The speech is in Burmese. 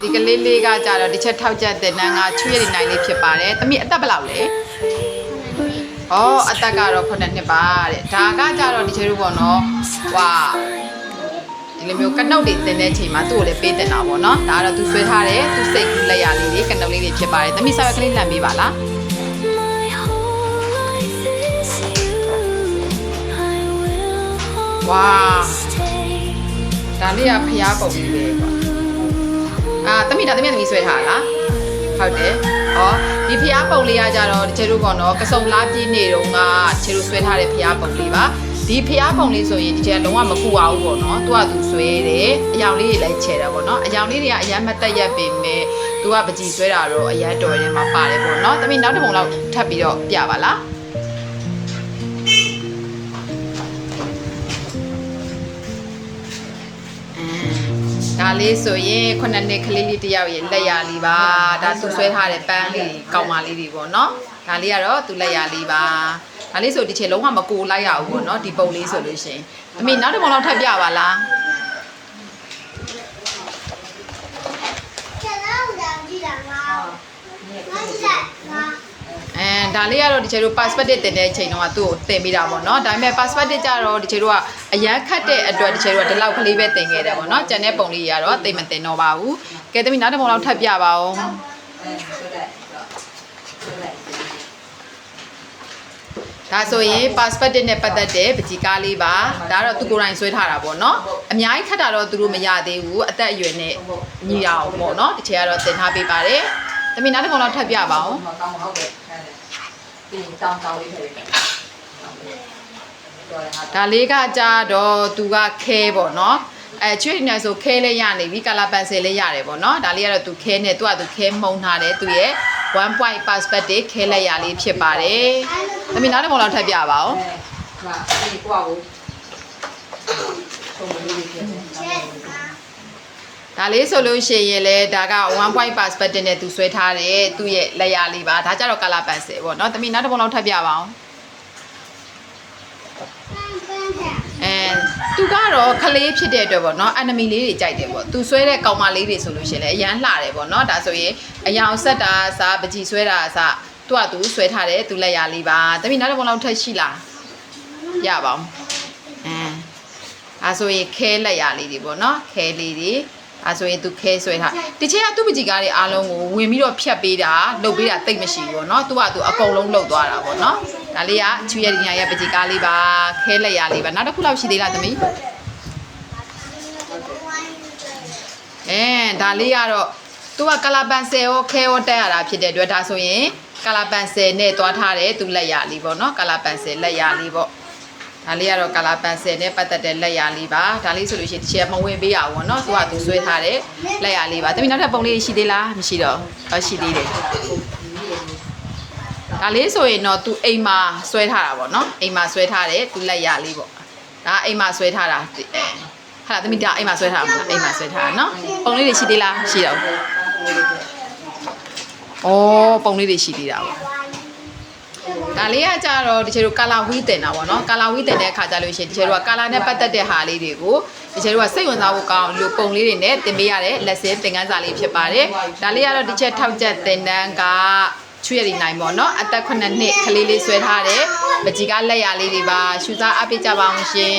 ဒီကလေးလေးကကြတော့ဒီချက်ထောက်ချက်တဲ့နန်းကချွေးရည်နိုင်လေးဖြစ်ပါတယ်တမီးအသက်ဘယ်လောက်လဲဩအသက်ကတော့9နှစ်ပါတဲ့ဒါကကြတော့ဒီချေတို့ပေါ့နော်ဟွာဒီလိုမျိုးကနှုတ်တွေတင်တဲ့အချိန်မှာသူ့ကိုလည်းပေးတင်တာပေါ့နော်ဒါကတော့သူဆွဲထားတယ်သူစိတ်ကူးလက်ရလေးတွေကနှုတ်လေးတွေဖြစ်ပါတယ်တမီးဆောက်ကလေးလန့်ပေးပါလားဝါဒါလေးကဖျားပုံလေးပဲကွာတမီးဆွဲထားလားဟုတ်တယ်ဟောဒီဖျားပုံလေးကကြတော့ဒီချေတို့ပေါ့နော်ကစုံလားပြည့်နေတော့ကချေတို့ဆွဲထားတဲ့ဖျားပုံလေးပါဒီဖျားပုံလေးဆိုရင်ဒီချေလုံးဝမကူအောင်ပေါ့နော်သူကသူဆွဲတယ်အယောင်လေးတွေလည်းချဲတယ်ပေါ့နော်အယောင်လေးတွေကအရမ်းမတက်ရက်ပေမဲ့သူကပကြီးဆွဲတာတော့အရမ်းတော်တယ်မှာပါတယ်ပေါ့နော်တမီးနောက်တစ်ပုံလောက်ထပ်ပြီးတော့ပြပါလားဒါလေးဆိုရင်9နှစ်ကလေးလေးတယောက်ရဲ့လက်ရလေးပါဒါသူဆွဲထားတဲ့ပန်းလေးကောင်းမလေးတွေပေါ့နော်ဒါလေးကတော့သူလက်ရလေးပါဒါလေးဆိုဒီချိန်လုံးဝမကိုလိုက်ရဘူးပေါ့နော်ဒီပုံလေးဆိုလို့ရှိရင်အမေနောက်တစ်ပုံလောက်ထပ်ပြပါလားဒါလေးကတော့ဒီချိန်တို့ perspective တင်တဲ့အချိန်တော့သူ့ကိုတင်ပေးတာပေါ့နော်ဒါပေမဲ့ perspective ကြတော့ဒီချိန်တို့ကအရန်ခတ်တဲ့အတွက်ဒီချိန်တို့ကဒီလောက်ကလေးပဲတင်ခဲ့တယ်ပေါ့နော်ကျန်တဲ့ပုံလေးကတော့တိတ်မတင်တော့ပါဘူးကဲသမီးနောက်တစ်ပုံလောက်ထပ်ပြပါဦးဒါဆိုရင် perspective နဲ့ပတ်သက်တဲ့ပကြီးကားလေးပါဒါကတော့သူကိုယ်တိုင်ဆွဲထားတာပေါ့နော်အများကြီးခတ်တာတော့သူတို့မရသေးဘူးအသက်အရွယ်နဲ့ညီရအောင်ပေါ့နော်ဒီချိန်ကတော့တင်ထားပေးပါတယ်သမီးနောက်တစ်ပုံလောက်ထပ်ပြပါဦးဒါလေးကကြတော့သူကခဲပေါ့နော်ချွေးနေဆိုခဲလေးရနေပြီကာလာပန်ဆယ်လေးရတယ်ပေါ့နော်ဒါလေးကတော့သူခဲနဲ့သူကသူခဲမှုံထားတယ်သူရဲ့1 point perspective ခဲလက်ရလေးဖြစ်ပါတယ်သမီးနောက်တစ်ပုံလောက်ထပ်ပြပါဦးဒါလေးဆိုလို့ရှိရင်လေဒါက1 point perspective နဲ့သူဆွဲထားတယ်သူ့ရဲ့လက်ရလေးပါဒါကြတော့ color pencil ပေါ့နော်သမီးနောက်တစ်ပုံလောက်ထပ်ပြပါအောင်သူကတော့ခလေးဖြစ်တဲ့အတွက်ပေါ့နော် enemy လေးတွေကြိုက်တယ်ပေါ့သူဆွဲတဲ့ကောင်မလေးတွေဆိုလို့ရှိရင်လည်းအရန်လှတယ်ပေါ့နော်ဒါဆိုရင်အယောင်ဆက်တာအစားပကြီးဆွဲတာအစားသူကသူဆွဲထားတယ်သူလက်ရလေးပါသမီးနောက်တစ်ပုံလောက်ထပ်ရှိလားရပါအောင်ဆိုရင်ခဲလက်ရလေးတွေပေါ့နော်ခဲလေးတွေဆိုရင်သူခဲဆွဲထားဒီချက်ကသူ့ပကြီးကားတွေအားလုံးကိုဝင်ပြီးတော့ဖြတ်ပေးတာလှုပ်ပေးတာတိတ်မရှိဘူးပေါ့နော်သူကသူအကုန်လုံးလှုပ်သွားတာပေါ့နော်ဒါလေးကချွေရည်ညာရဲ့ပကြီးကားလေးပါခဲလက်ရလေးပါနောက်တစ်ခုလောက်ရှိသေးလားသမီးဒါလေးကတော့သူကကလာပန်ဆယ်ရောခဲရောတက်ရတာဖြစ်တဲ့အတွက်ဒါဆိုရင်ကလာပန်ဆယ်နဲ့တွားထားတယ်သူလက်ရလေးပေါ့နော်ကလာပန်ဆယ်လက်ရလေးပေါ့ဒါလေးကတော့ color pencil နဲ့ပတ်သက်တဲ့လက်ရလေးပါဒါလေးဆိုလို့ရှိရင်တစ်ချက်မဝင်ပေးရဘူးเนาะသူကသူဆွဲထားတဲ့လက်ရလေးပါတမီးနောက်ထပ်ပုံလေးရှိသေးလားမရှိတော့ရှိသေးတယ်ဒါလေးဆိုရင်တော့သူအိမ်မှာဆွဲထားတာပေါ့เนาะအိမ်မှာဆွဲထားတဲ့သူလက်ရလေးပေါ့ဒါအိမ်မှာဆွဲထားတာဟာတမီးဒါအိမ်မှာဆွဲထားမှာအိမ်မှာဆွဲထားတာเนาะပုံလေးတွေရှိသေးလားရှိတော့ပုံလေးတွေရှိသေးတာပေါ့ဒါလေးကကြတော့ဒီချေတို့ကာလာဝီးတင်တာပေါ့နော်ကာလာဝီးတင်တဲ့အခါကျလို့ရှိရင်ဒီချေတို့ကကာလာနဲ့ပတ်သက်တဲ့ဟာလေးတွေကိုဒီချေတို့ကစိတ်ဝင်စားဖို့ကောင်းလို့ပုံလေးတွေနဲ့တင်ပေးရတဲ့လက်စင်းသင်ခန်းစာလေးဖြစ်ပါတယ်ဒါလေးကတော့ဒီချက်ထောက်ချက်တင်တန်းကချွေရည်နိုင်ပေါ့နော်အသက်9နှစ်ကလေးလေးဆွဲထားတဲ့ပကြီးကလက်ရလေးတွေပါရှူစားအပ်ပေးကြပါအောင်ရှင်